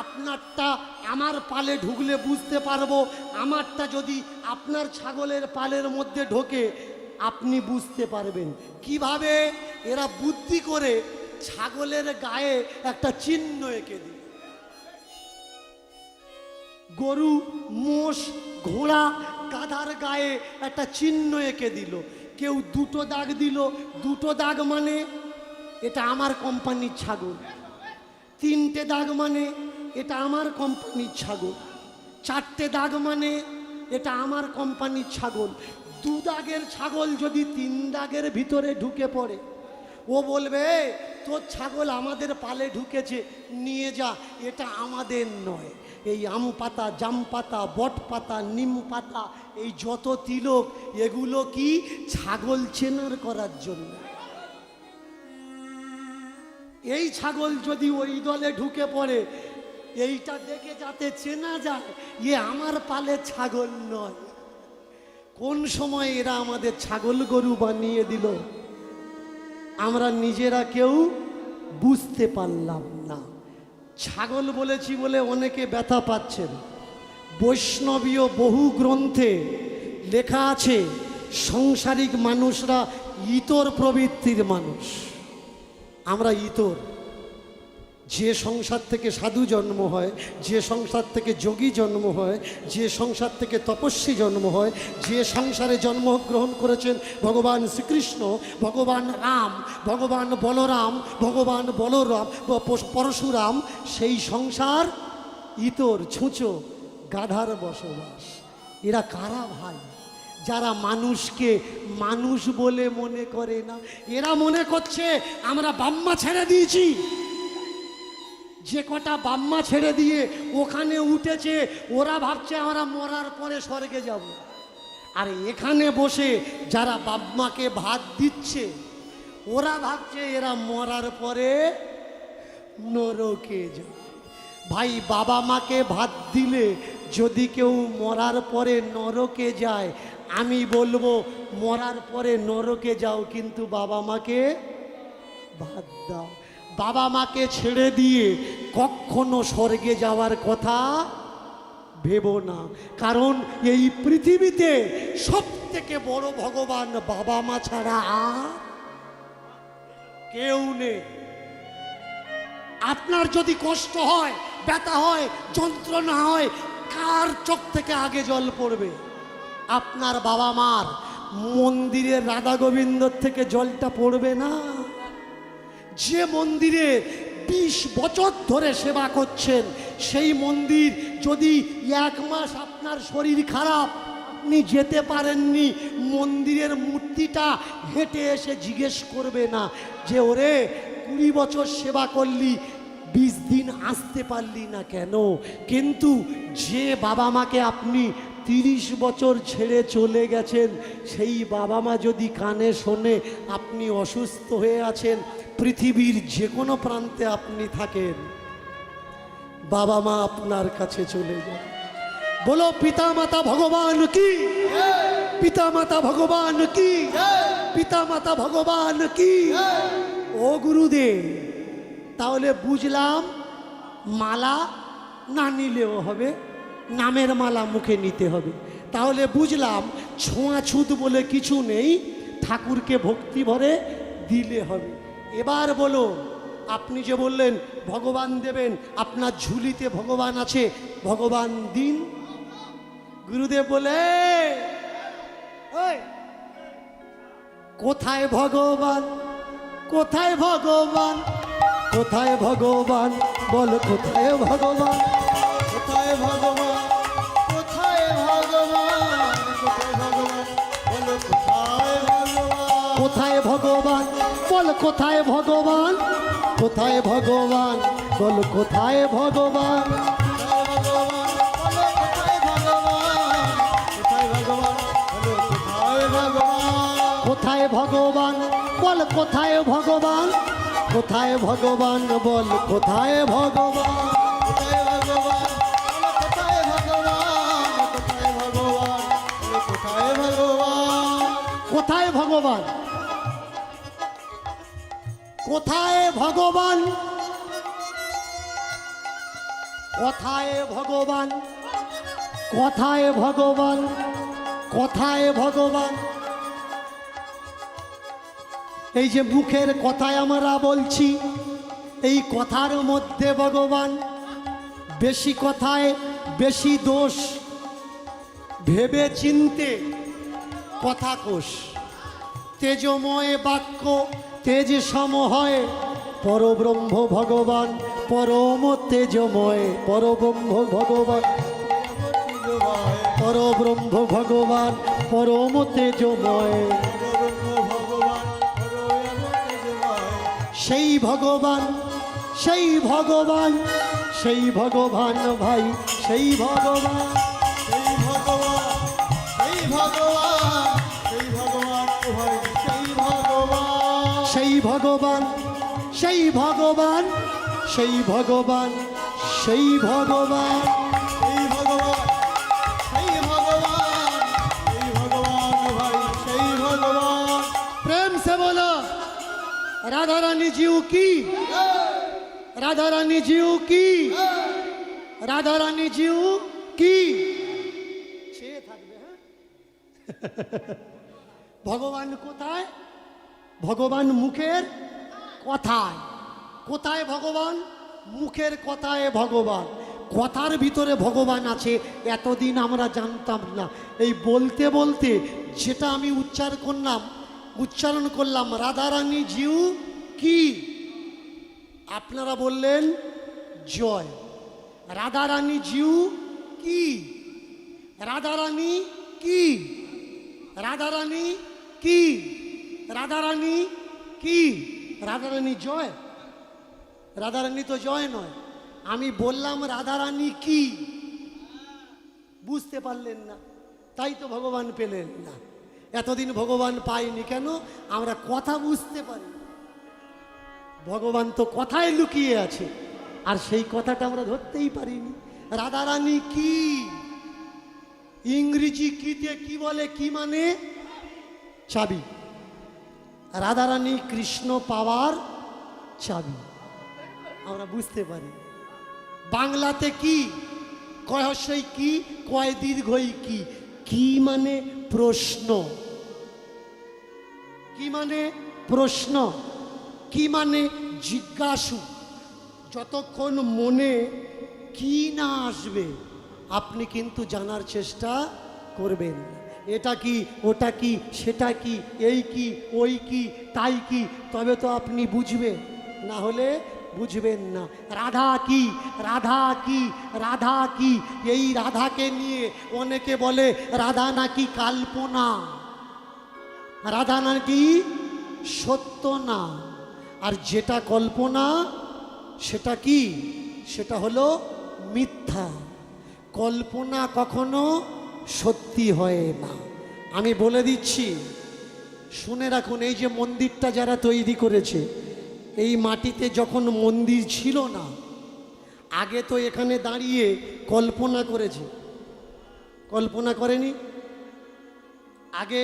আপনারটা আমার পালে ঢুকলে বুঝতে পারবো, আমারটা যদি আপনার ছাগলের পালের মধ্যে ঢোকে আপনি বুঝতে পারবেন। কিভাবে? এরা বুদ্ধি করে ছাগলের গায়ে একটা চিহ্ন এঁকে দিই। গরু, মোষ, ঘোড়া, গাধার গায়ে একটা চিহ্ন এঁকে দিল। কেউ 2টো দাগ দিল, 2টো দাগ মানে এটা আমার কোম্পানির ছাগল, 3টে দাগ মানে এটা আমার কোম্পানির ছাগল, 4টে দাগ মানে এটা আমার কোম্পানির ছাগল। 2 দাগের ছাগল যদি 3 দাগের ভিতরে ঢুকে পড়ে, ও বলবে তোর ছাগল আমাদের পালে ঢুকেছে, নিয়ে যা, এটা আমাদের নয়। এই আম পাতা, জাম পাতা, বট পাতা, নিম পাতা, এই যত তিলক, এগুলো কি ছাগল চেনার করার জন্য। এই ছাগল যদি ওই দলে ঢুকে পড়ে, এইটা দেখে যাতে চেনা যায় এ আমার পালে ছাগল নয়। কোন সময় এরা আমাদের ছাগল গরু বানিয়ে দিল, আমরা নিজেরা কেউ বুঝতে পারলাম না। ছাগল বলেছি বলে অনেকে ব্যথা পাচ্ছেন। বৈষ্ণবীয় বহু গ্রন্থে লেখা আছে সংসারিক মানুষরা ইতর প্রবৃত্তির মানুষ। আমরা ইতর। যে সংসার থেকে সাধু জন্ম হয়, যে সংসার থেকে যোগী জন্ম হয়, যে সংসার থেকে তপস্বী জন্ম হয়, যে সংসারে জন্মগ্রহণ করেছেন ভগবান শ্রীকৃষ্ণ, ভগবান রাম, ভগবান বলরাম, ভগবান বলরাম, পরশুরাম, সেই সংসার ইতর, ছুঁচো, গাধার বসবাস। এরা কারা ভাই? যারা মানুষকে মানুষ বলে মনে করে না। এরা মনে করছে আমরা বাম্মা ছেড়ে দিয়েছি, যে কটা বাম্মা ছেড়ে দিয়ে ওখানে উঠেছে ওরা ভাবছে আমরা মরার পরে স্বর্গে যাব। আর এখানে বসে যারা বাম্মাকে ভাত দিচ্ছে ওরা ভাবছে এরা মরার পরে নরকে যাবে। ভাই, বাবা মাকে ভাত দিলে যদি কেউ মরার পরে নরকে যায়, আমি বলবো মরার পরে নরকে যাও, কিন্তু বাবা মাকে ভাত দাও। বাবা মাকে ছেড়ে দিয়ে কখনো স্বর্গে যাওয়ার কথা ভেবো না, কারণ এই পৃথিবীতে সব থেকে বড় ভগবান বাবা মা ছাড়া আর কেউ নেই। আপনার যদি কষ্ট হয়, ব্যথা হয়, যন্ত্রণা হয়, কার চোখ থেকে আগে জল পড়বে? আপনার বাবা মার। মন্দিরের রাধা গোবিন্দর থেকে জলটা পড়বে না। যে মন্দিরে 20 বছর ধরে সেবা করছেন, সেই মন্দির যদি 1 মাস আপনার শরীর খারাপ, আপনি যেতে পারেননি, মন্দিরের মূর্তিটা হেঁটে এসে জিজ্ঞেস করবে না যে ওরে 20 বছর সেবা করলি, 20 দিন আসতে পারলি না কেন? কিন্তু যে বাবা মাকে আপনি 30 বছর ছেড়ে চলে গেছেন, সেই বাবা মা যদি কানে শোনে আপনি অসুস্থ হয়ে আছেন, পৃথিবীর যে কোনো প্রান্তে আপনি থাকেন, বাবা মা আপনার কাছে চলে যায়। বলো পিতা মাতা ভগবান কি, পিতা মাতা ভগবান কি, পিতা মাতা ভগবান কি। ও গুরুদেব, তাহলে বুঝলাম মালা না নিলেও হবে, নামের মালা মুখে নিতে হবে। তাহলে বুঝলাম ছোঁয়াছুত বলে কিছু নেই, ঠাকুরকে ভক্তি ভরে দিলে হবে। এবার বলো, আপনি যে বললেন ভগবান দেবেন, আপনার ঝুলিতে ভগবান আছে, ভগবান দিন। গুরুদেব বলে ওই কোথায় ভগবান, কোথায় ভগবান, কোথায় ভগবান, বল কোথায় ভগবান, কোথায় ভগবান, কোথায় ভগবান, কোথায় ভগবান, বলো কোথায় ভগবান, কোথায় ভগবান, বল কোথায় ভগবান, কোথায় ভগবান, বল কোথায় ভগবান, কোথায় ভগবান, বলো কোথায় ভগবান, কোথায় ভগবান, বলো কোথায় ভগবান, কোথায় ভগবান, বল কোথায় ভগবান, কোথায় ভগবান, বল কোথায় ভগবান, কোথায় ভগবান, বলো কোথায় ভগবান, কোথায় ভগবান, বলো কোথায় ভগবান, কোথায় ভগবান, কোথায় ভগবান, কোথায় ভগবান, কোথায় ভগবান, কোথায় ভগবান। এই যে মুখের কথায় আমরা বলছি, এই কথার মধ্যে ভগবান। বেশি কথায় বেশি দোষ, ভেবে চিনতে কথা কোষ। তেজময় বাক্য তেজ সম হয়, পরব্রহ্ম ভগবান পরম তেজময়, পরব্রহ্ম ভগবান, পরব্রহ্ম ভগবান পরম তেজময়। সেই ভগবান, সেই ভগবান, সেই ভগবান ভাই, সেই ভগবান, সেই ভগবান, সেই ভগবান, সেই ভগবান, ও ভাই সেই ভগবান, সেই ভগবান, সেই ভগবান, সেই ভগবান, সেই ভগবান। সেই ভগবান, সেই ভগবান, সেই ভগবান, ও ভাই সেই ভগবান। प्रेम से बोलो राधा रानी जीव की, राधा रानी जीव की, राधा रानी जीव की। ছেয়ে থাকবে, হ্যাঁ। ভগবান কোথায়? ভগবান মুখের কথায়। কোথায় ভগবান? মুখের কথায় ভগবান। কথার ভিতরে ভগবান আছে, এতদিন আমরা জানতাম না। এই বলতে বলতে যেটা আমি উচ্চারণ করলাম রাধারানী জিউ কি, আপনারা বললেন জয়। রাধারানী জিউ কি, রাধারানী কি, রাধারানী কি, রাধারানী কি, রাধারানী জয়? রাধারানী তো জয় নয়। আমি বললাম রাধারানী কি, বুঝতে পারলেন না, তাই তো ভগবান পেলেন না। এতদিন ভগবান পাইনি কেন? আমরা কথা বুঝতে পারি। ভগবান তো কথায় লুকিয়ে আছে, আর সেই কথাটা আমরা ধরতেই পারিনি। রাধারানী কি, ইংরেজি কিতে কি বলে? কি মানে? চাবি। রাধারানী কৃষ্ণ পাওয়ার চাবি, আমরা বুঝতে পারি। বাংলাতে কি? কয় হস্যই কি, কয় দীর্ঘই কি। কি মানে প্রশ্ন, কি মানে প্রশ্ন, কি মানে জিজ্ঞাসু। যতক্ষণ মনে কি না আসবে আপনি কিন্তু জানার চেষ্টা করবেন। এটা কি, ওটা কি, সেটা কি, এই কি, ওই কি, তাই কি, তবে তো আপনি বুঝবেন। না হলে বুঝবেন না। রাধা কি, রাধা কি, রাধা কি, এই রাধাকে নিয়ে অনেকে বলে রাধা নাকি কাল্পনা, রাধা নাকি সত্য না। আর যেটা কল্পনা সেটা কি, সেটা হলো মিথ্যা। কল্পনা কখনো সত্যি হয় না। আমি বলে দিচ্ছি, শুনে রাখুন, এই যে মন্দিরটা যারা তৈরি করেছে, এই মাটিতে যখন মন্দির ছিল না, আগে তো এখানে দাঁড়িয়ে কল্পনা করেছে, কল্পনা করেনি? আগে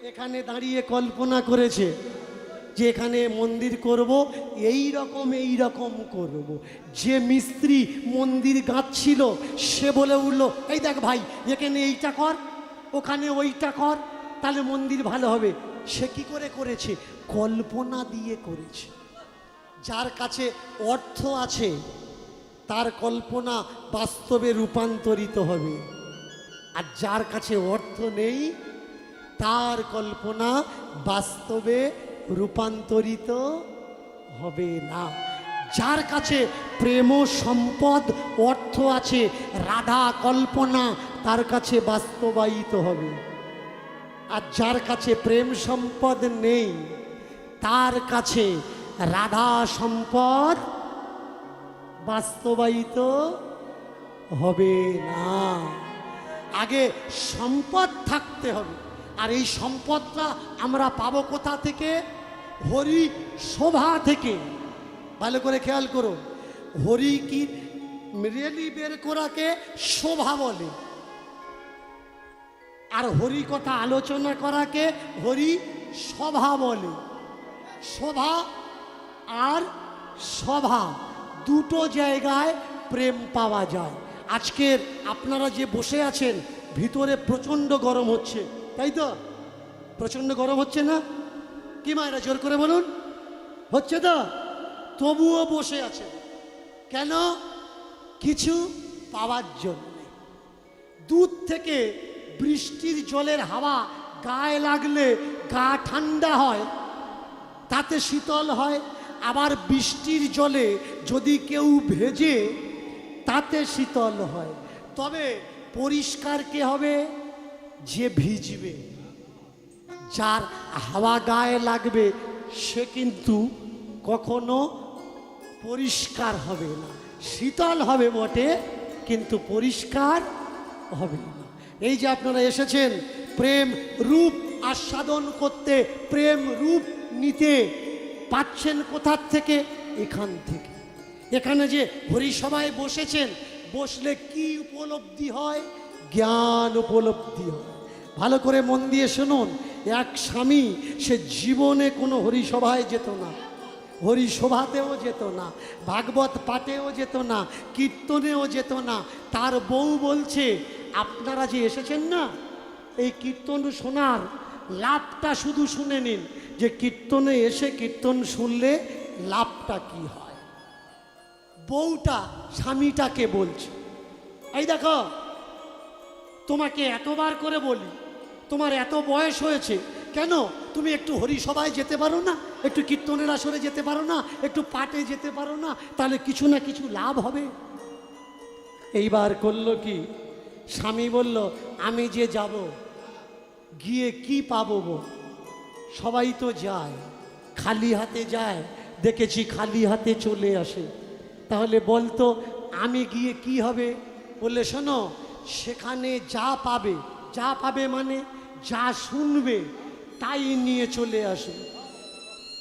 এখানে দাঁড়িয়ে কল্পনা করেছে যে এখানে মন্দির করব, এই রকম করব। যে মিস্ত্রি মন্দির গাঁথছিল সে বলে উঠলো, এই দেখ ভাই, এখানে এইটা কর, ওখানে ওইটা কর, তাহলে মন্দির ভালো হবে। সে কি করে করেছে? কল্পনা দিয়ে করেছে। যার কাছে অর্থ আছে তার কল্পনা বাস্তবে রূপান্তরিত হবে, আর যার কাছে অর্থ নেই তার কল্পনা বাস্তবে রূপান্তরিত হবে না। যার কাছে প্রেম সম্পদ অর্থ আছে, রাধা কল্পনা তার কাছে বাস্তবায়িত হবে। আর যার কাছে প্রেম সম্পদ নেই তার কাছে রাধা সম্পদ বাস্তবায়িত হবে না। আগে সম্পদ থাকতে হবে, আর এই সম্পদটা আমরা পাবো কোথা থেকে? হরি শোভা থেকে। ভালো করে খেয়াল করো, হরি কি রেলি বের করাকে শোভা বলে, আর হরি কথা আলোচনা করাকে হরি সভা বলে। শোভা আর সভা দুটো জায়গায় প্রেম পাওয়া যায়। আজকের আপনারা যে বসে আছেন, ভিতরে প্রচণ্ড গরম হচ্ছে, তাই তো? প্রচণ্ড গরম হচ্ছে না? কি মায়েরা জোর করে বলুন, হচ্ছে তো? তবুও বসে আছেন কেন? কিছু পাওয়ার জন্য। দূর থেকে বৃষ্টির জলের হাওয়া গায়ে লাগলে গা ঠান্ডা হয়, তাতে শীতল হয়। আবার বৃষ্টির জলে যদি কেউ ভেজে তাতে শীতল হয়। তবে পরিষ্কার কে হবে? যে ভিজবে। যার হাওয়া গায়ে লাগবে সে কিন্তু কখনো পরিষ্কার হবে না। শীতল হবে বটে, কিন্তু পরিষ্কার হবে না। এই যে আপনারা এসেছেন প্রেম রূপ আস্বাদন করতে, প্রেম রূপ নিতে, পাচ্ছেন কোথার থেকে? এখান থেকে। এখানে যে হরিসভায় বসেছেন, বসলে কি উপলব্ধি হয়? জ্ঞান উপলব্ধি হয়। ভালো করে মন দিয়ে শুনুন, এক স্বামী সে জীবনে কোনো হরিসভায় যেত না, হরিসভাতেও যেত না, ভাগবত পাঠেও যেত না, কীর্তনেও যেত না। তার বউ বলছে, আপনারা যে এসেছেন না, এই কীর্তন শোনার লাভটা শুধু শুনে নিন, যে কীর্তনে এসে কীর্তন শুনলে লাভটা কি হয়। বউটা স্বামীটাকে বলছে, এই দেখো, তোমাকে এতবার করে বলি, তোমার এত বয়স হয়েছে, কেন তুমি একটু হরিসভায় যেতে পারো না? একটু কীর্তনের আসরে যেতে পারো না? একটু পাঠে যেতে পারো না? তাহলে কিছু না কিছু লাভ হবে। এইবার করলো কি, স্বামী বলল, আমি যে যাব, গিয়ে কি পাবো গো? সবাই তো যায়, খালি হাতে যায়, দেখেছি খালি হাতে চলে আসে। তাহলে বলতো আমি গিয়ে কি হবে? বললে, শোনো, সেখানে যা পাবে, যা পাবে মানে যা শুনবে তাই নিয়ে চলে আসবে,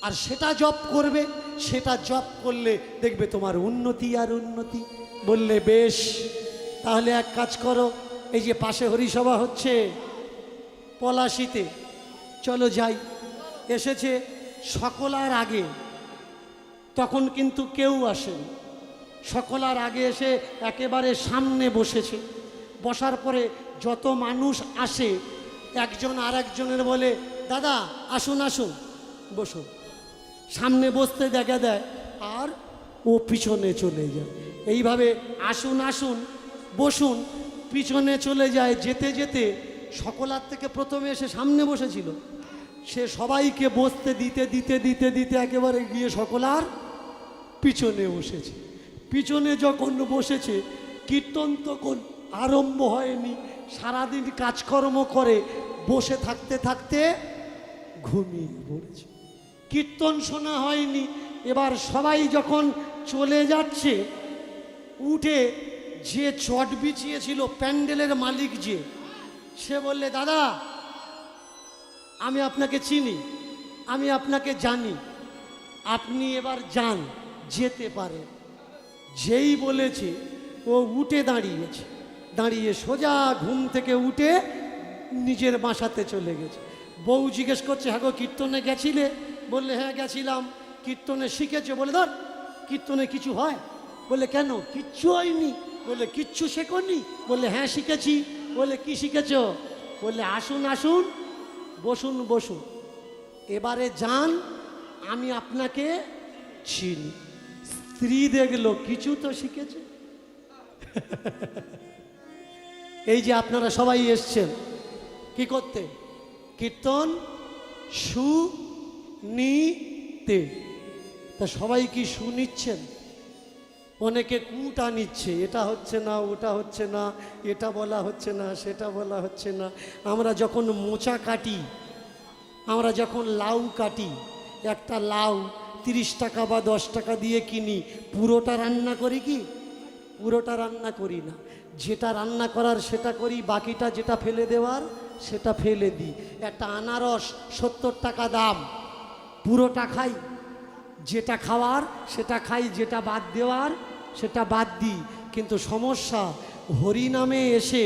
আর সেটা জপ করবে। সেটা জপ করলে দেখবে তোমার উন্নতি আর উন্নতি। বললে, বেশ, তাহলে এক কাজ করো, এই যে পাশে হরিসভা হচ্ছে পলাশিতে, চলো যাই। এসেছে সকলার আগে, তখন কিন্তু কেউ আসেনি। সকলার আগে এসে একেবারে সামনে বসেছে। বসার পরে যত মানুষ আসে, একজন আর একজনের বলে, দাদা আসুন আসুন, বসুন। সামনে বসতে দেখা দেয়, আর ও পিছনে চলে যায়। এইভাবে আসুন আসুন বসুন, পিছনে চলে যায়। যেতে যেতে সকলার থেকে প্রথমে এসে সামনে বসেছিল, সে সবাইকে বসতে দিতে দিতে দিতে দিতে একেবারে গিয়ে সকলার পিছনে বসেছে। পিছনে যখন বসেছে, কীর্তন তখন আরম্ভ হয়নি। সারাদিন কাজকর্ম করে বসে থাকতে থাকতে ঘুমিয়ে পড়েছে, কীর্তন শোনা হয়নি। এবার সবাই যখন চলে যাচ্ছে, উঠে যে চট বিছিয়েছিল প্যান্ডেলের মালিক, যে সে বললে, দাদা আমি আপনাকে চিনি, আমি আপনাকে জানি, আপনি এবার যান, যেতে পারেন। যেই বলেছে ও উঠে দাঁড়িয়েছে, দাঁড়িয়ে সোজা ঘুম থেকে উঠে নিজের বাসাতে চলে গেছে। বউ জিজ্ঞেস করছে, হ্যাঁ গো কীর্তনে গেছিলে? বললে, হ্যাঁ গেছিলাম। কীর্তনে শিখেছো? বলে, ধর কীর্তনে কিছু হয়? বলে, কেন কিচ্ছু হয়নি। বলে, কিচ্ছু শেখোনি? বললে, হ্যাঁ শিখেছি। বলে, কি শিখেছো? বললে, আসুন আসুন, বসুন বসুন, এবারে যান, আমি আপনাকে চিনি। স্ত্রী দেখলো কিছু তো শিখেছে। এই যে আপনারা সবাই এসছেন কি করতে? কীর্তন শুনিতে। তা সবাই কি শুনিচ্ছেন? অনেকে কুটা নিচ্ছে, এটা হচ্ছে না, ওটা হচ্ছে না, এটা বলা হচ্ছে না, সেটা বলা হচ্ছে না। আমরা যখন মোচা কাটি, আমরা যখন লাউ কাটি, একটা লাউ 30 টাকা বা 10 টাকা দিয়ে কিনি, পুরোটা রান্না করি কি? পুরোটা রান্না করি না। যেটা রান্না করার সেটা করি, বাকিটা যেটা ফেলে দেওয়ার সেটা ফেলে দিই। একটা আনারস 70 টাকা দাম, পুরোটা খাই, যেটা খাওয়ার সেটা খাই, যেটা বাদ দেওয়ার সেটা বাদ দিই। কিন্তু সমস্যা, হরিনামে এসে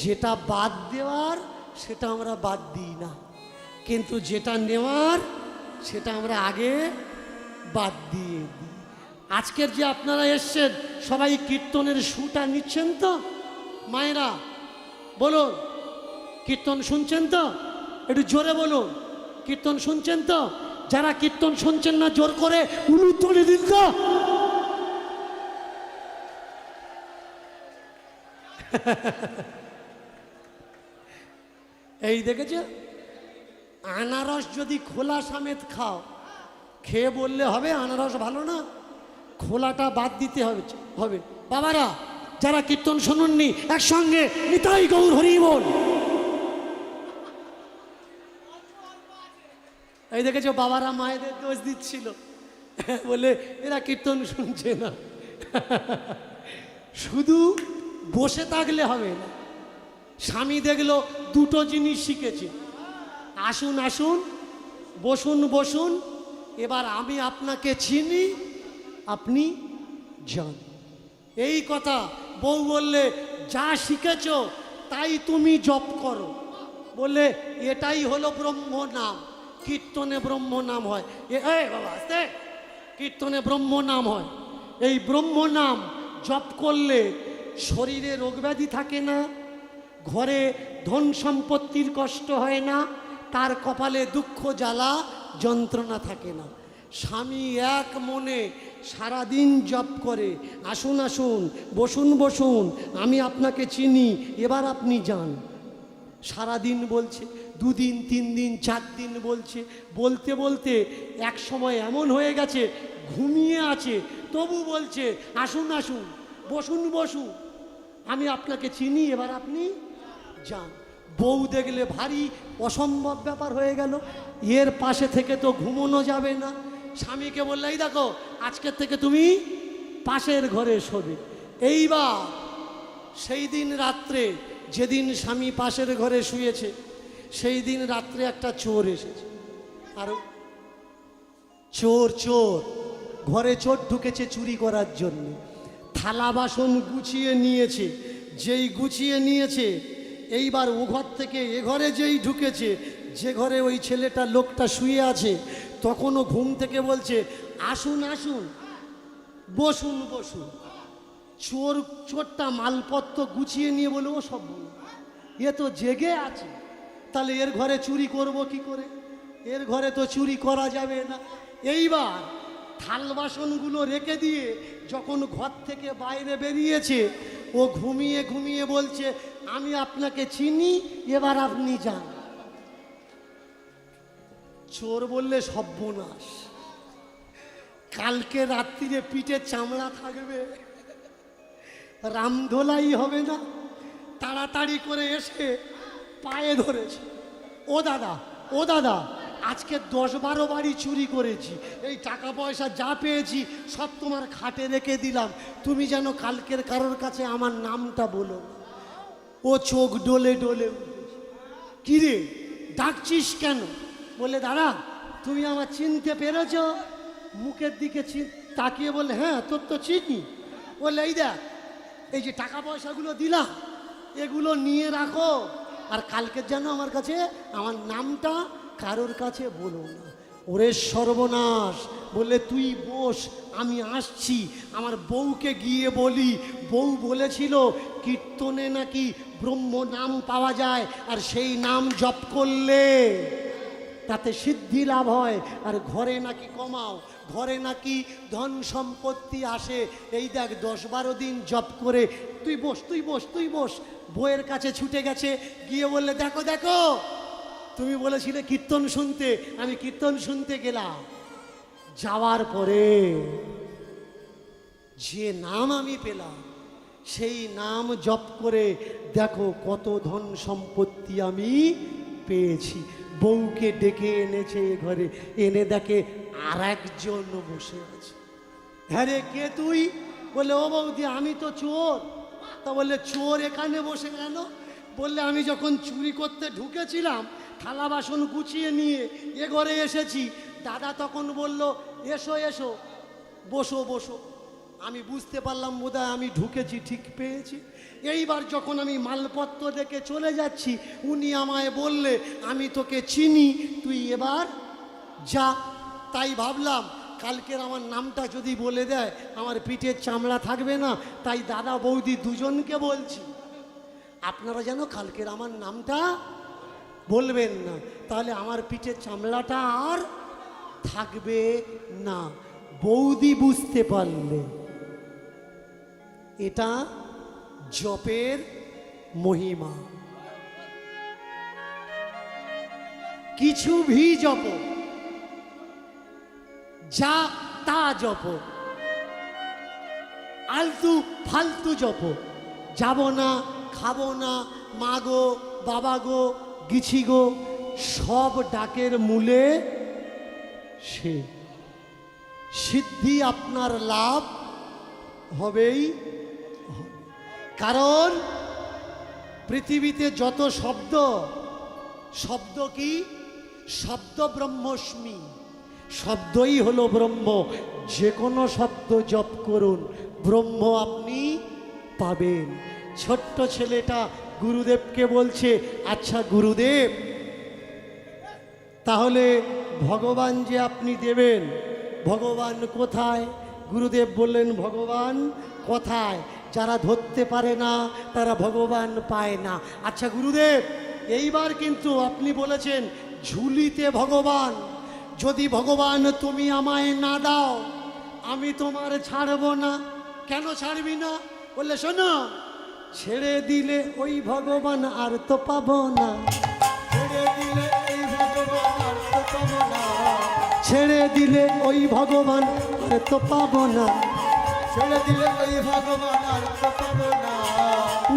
যেটা বাদ দেওয়ার সেটা আমরা বাদ দিই না, কিন্তু যেটা নেওয়ার সেটা আমরা আগে বাদ দিয়ে দিই। আজকের যে আপনারা এসছেন, সবাই কীর্তনের সুটা নিচ্ছেন তো? মায়েরা বলুন, কীর্তন শুনছেন তো? একটু জোরে বলুন, কীর্তন শুনছেন তো? যারা কীর্তন শুনছেন না, জোর করে উলুধ্বনি দিন তো। এই দেখেছে, আনারস যদি খোলা সমেত খাও, খেয়ে বললে হবে আনারস ভালো না, খোলাটা বাদ দিতে হবে। হবে বাবারা, যারা কীর্তন শুনুননি, একসঙ্গে নিতাই গৌর হরি বল। এই দেখেছো, বাবারা মায়েদের দোষ দিচ্ছিল, বলে এরা কীর্তন শুনছে না। শুধু বসে থাকলে হবে না। স্বামী দেখলো দুটো জিনিস শিখেছে, আসুন আসুন, বসুন বসুন, এবার আমি আপনাকে চিনি, আপনি যান। এই কথা বউ বললে, যা শিখেছ তাই তুমি জপ করো। বললে, এটাই হলো ব্রহ্ম নাম, কীর্তনে ব্রহ্ম নাম হয়। বাবা আস্তে, কীর্তনে ব্রহ্ম নাম হয়। এই ব্রহ্ম নাম জপ করলে শরীরে রোগব্যাধি থাকে না, ঘরে ধন সম্পত্তির কষ্ট হয় না, তার কপালে দুঃখ জ্বালা যন্ত্রণা থাকে না। স্বামী এক মনে সারাদিন জপ করে, আসুন আসুন, বসুন বসুন, আমি আপনাকে চিনি, এবার আপনি যান। সারাদিন বলছে, 2 দিন 3 দিন 4 দিন বলছে, বলতে বলতে এক সময় এমন হয়ে গেছে, ঘুমিয়ে আছে, তবু বলছে, আসুন আসুন, বসুন বসুন, আমি আপনাকে চিনি, এবার আপনি যান। বউ দেখলে ভারী অসম্ভব ব্যাপার হয়ে গেল, এর পাশে থেকে তো ঘুমোনো যাবে না। স্বামীকে বললে, এই দেখো আজকের থেকে তুমি পাশের ঘরে শোবে। এইবার সেই দিন রাত্রে, যেদিন স্বামী পাশের ঘরে শুয়েছে, সেই দিন রাত্রে একটা চোর এসেছে। আর চোর ঘরে চোর ঢুকেছে চুরি করার জন্য। থালা বাসন গুছিয়ে নিয়েছে, যেই গুছিয়ে নিয়েছে, এইবার ও ঘর থেকে এ ঘরে যেই ঢুকেছে, যে ঘরে ওই ছেলেটা লোকটা শুয়ে আছে, তখনও ঘুম থেকে বলছে, আসুন আসুন, বসুন বসুন। চোরটা মালপত্র গুছিয়ে নিয়ে বলে, ও সব এ তো জেগে আছে, তাহলে এর ঘরে চুরি করব কি করে? এর ঘরে তো চুরি করা যাবে না। এইবার থাল বাসনগুলো রেখে দিয়ে যখন ঘর থেকে বাইরে বেরিয়েছে, ও ঘুমিয়ে ঘুমিয়ে বলছে, আমি আপনাকে চিনি, এবার আপনি যান। চোর বললে, সর্বনাশ, কালকে রাত্রিরে পিঠে চামড়া থাকবে, রামধোলাই হবে না। তাড়াতাড়ি করে এসে পায়ে ধরেছে, ও দাদা, ও দাদা, আজকে 10-12 বাড়ি চুরি করেছি, এই টাকা পয়সা যা পেয়েছি সব তোমার খাটে রেখে দিলাম, তুমি যেন কালকের কারোর কাছে আমার নামটা বলো। ও চোখ ডলে ডলে উঠেছে। কি রে, ডাকছিস কেন? বলে দাদা, তুমি আমার চিনতে পেরেছ? মুখের দিকে তাকিয়ে বলে, হ্যাঁ তোর তো চিনি। বললে, এই দেখ, এই যে টাকা পয়সাগুলো দিলাম, এগুলো নিয়ে রাখো, আর কালকে যেন আমার কাছে আমার নামটা কারোর কাছে বলো না। ওরে সর্বনাশ! বললে, তুই বস, আমি আসছি। আমার বউকে গিয়ে বলি, বউ বলেছিল কীর্তনে নাকি ব্রহ্ম নাম পাওয়া যায়, আর সেই নাম জপ করলে তাতে সিদ্ধি লাভ হয়, আর ঘরে নাকি কমাও, ঘরে নাকি ধন সম্পত্তি আসে। এই দেখ, 10-12 দিন জপ করে, তুই বস, তুই বস, তুই বস। বউয়ের কাছে ছুটে গেছে, গিয়ে বললে, দেখো দেখো, তুমি বলেছিলে কীর্তন শুনতে, আমি কীর্তন শুনতে গেলাম। যাওয়ার পরে যে নাম আমি পেলাম, সেই নাম জপ করে দেখো কত ধন সম্পত্তি আমি পেয়েছি। বউকে ডেকে এনেছে এ ঘরে, এনে দেখে আর একজন বসে আছে। হ্যাঁ রে, কে তুই? বলে, ও বৌদি, আমি তো চোর। তা বললে, চোর এখানে বসে কেন? বললে, আমি যখন চুরি করতে ঢুকেছিলাম, থালা বাসন গুছিয়ে নিয়ে এ ঘরে এসেছি, দাদা তখন বলল, এসো এসো, বসো বসো। আমি বুঝতে পারলাম বোধহয় আমি ঢুকেছি, ঠিক পেয়েছি। এইবার যখন আমি মালপত্র রেখে চলে যাচ্ছি, উনি আমায় বললে, আমি তোকে চিনি, তুই এবার যা। তাই ভাবলাম কালকের আমার নামটা যদি বলে দেয়, আমার পিঠের চামড়া থাকবে না। তাই দাদা বৌদি দুজনকে বলছি, আপনারা যেন কালকের আমার নামটা বলবেন না, তাহলে আমার পিঠের চামড়াটা আর থাকবে না। বৌদি বুঝতে পারলে এটা জপের মহিমা। কিছু ভি জপ, যা তা জপ, আলতু ফালতু জপ, যাব না, খাবো না, মা গো, বাবা গো, গিছি গো, সব ডাকের মূলে সে। সিদ্ধি আপনার লাভ হবেই হবে। কারণ পৃথিবীতে যত শব্দ, শব্দ কি? শব্দ ব্রহ্মস্মি, শব্দই হলো ব্রহ্ম। যে কোনো শব্দ জপ করুন, ব্রহ্ম আপনি পাবেন। ছোট্ট ছেলেটা গুরুদেবকে বলছে, আচ্ছা গুরুদেব, তাহলে ভগবান যে আপনি দেবেন, ভগবান কোথায়? গুরুদেব বললেন, ভগবান কোথায়? যারা ধরতে পারে না তারা ভগবান পায় না। আচ্ছা গুরুদেব, এইবার কিন্তু আপনি বলেছেন ঝুলিতে ভগবান, যদি ভগবান তুমি আমায় না দাও, আমি তোমার ছাড়ব না। কেন ছাড়বি না? বললে, শোনো, ছেড়ে দিলে ওই ভগবান আর তো পাবো না, ছেড়ে দিলে এই ভগবান আর তো পাবো না, ছেড়ে দিলে ওই ভগবান আর তো পাবো না, ছেড়ে দিলে ওই ভগবান আর তো পাবো না,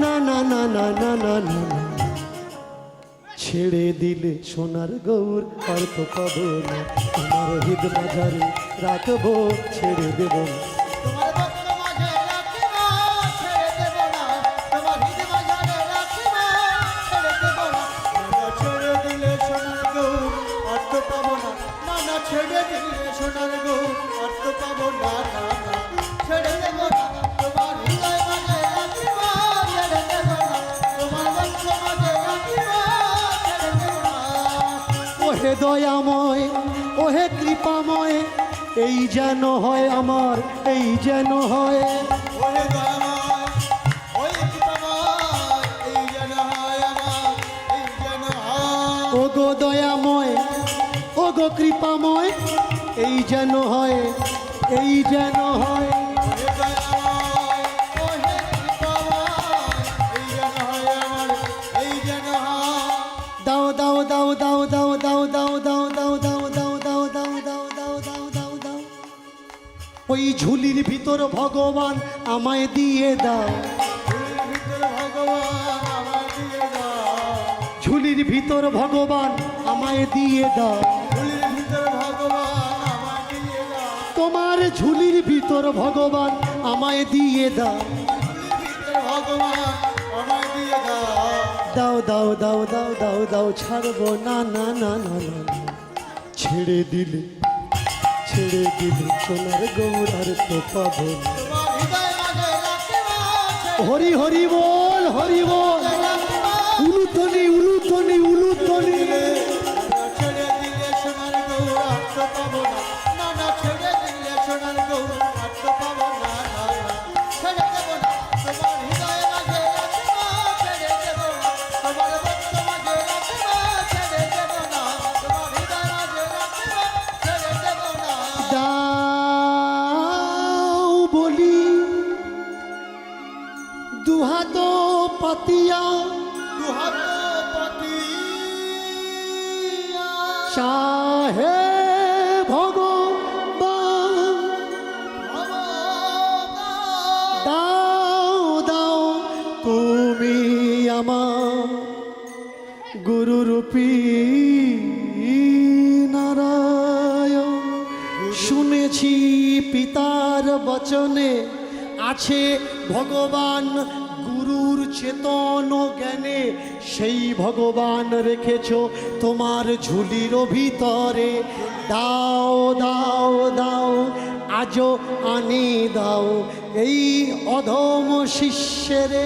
না না না না না না না না। ছেড়ে দিলে সোনার গৌর আর তো পাবো না, তোমার হৃদ মাঝারে রাখবো, ছেড়ে দেব না। তোমার ভক্ত মাঝে রাখিব, ছেড়ে দেব না, তোমার হৃদ মাঝারে রাখিব, ছেড়ে দেব না, না ছেড়ে দিলে সোনার গৌর আর তো পাবো না, না ছেড়ে দিলে সোনার গৌর আর তো পাবো না, না ছেড়ে দেব না, তোমার হৃদয় মাঝে রাখিব, ছেড়ে দেব না, তোমার ভক্ত মাঝে রাখিব, ছেড়ে দেব না। ওহে দয়াময়, ওহে কৃপাময়, এই যেন হয় আমার, এই যেন হয়। ওরে দয়াময়, ওই কৃপাময়, এই যেন হয় আমার, এই যেন হয়। ও গো দয়াময়, ও গো কৃপাময়, এই যেন হয়, এই যেন হয়। ওরে দয়াময়, ওহে কৃপাময়, এই যেন হয় আমার, এই যেন হয়। দাও দাও দাও দাও দাও দাও দাও দাও দাও দাও দাও দাও দাও দাও দাও দাও দাও দাও। ওই ঝুলির ভিতর ভগবান আমায় দিয়ে দাও, ঝুলির ভিতরে ভগবান আমায় দিয়ে দাও, ঝুলির ভিতর ভগবান আমায় দিয়ে দাও, ঝুলির ভিতরে ভগবান আমায় দিয়ে দাও, তোমার ঝুলির ভিতর ভগবান আমায় দিয়ে দাও, ঝুলির ভিতরে ভগবান আমায় দিয়ে দাও। দাও দাও দাও দাও দাও দাও, ছাড়বো না না না না না না। ছেড়ে দিলে সোনার গৌরার তো পাবো না। তোমার হৃদয় মাঝে রাখিব, হরি হরি বল, হরি বল, উলুধ্বনি উলুধ্বনি উলুধ্বনি। ছেড়ে দিলে সোনার গৌর আত্ম পাবো না, না না ছেড়ে দিলে সোনার গৌর আত্ম পাবো না, না না ছেড়ে দেবো না। তোমার হৃদয় মাঝে রাখিব, ছেড়ে দেবো না। তোমার ভক্ত মাঝে রাখিব, ছেড়ে দেবো না। তোমার হৃদয় মাঝে রাখিব, ছেড়ে দেবো না। দাও বলি দুহাত পাতিয়া, দুহাত পাতিয়া, চাহে ভগবান, দাও দাও তুমি আমার গুরুরূপী নারায়ণ। শুনেছি পিতার বচনে আছে ভগবান, গুরুর চেতন ও জ্ঞানে সেই ভগবান রেখেছ তোমার ঝুলির ভিতরে। দাও দাও দাও আজও আনি দাও এই অধম শিষ্যেরে।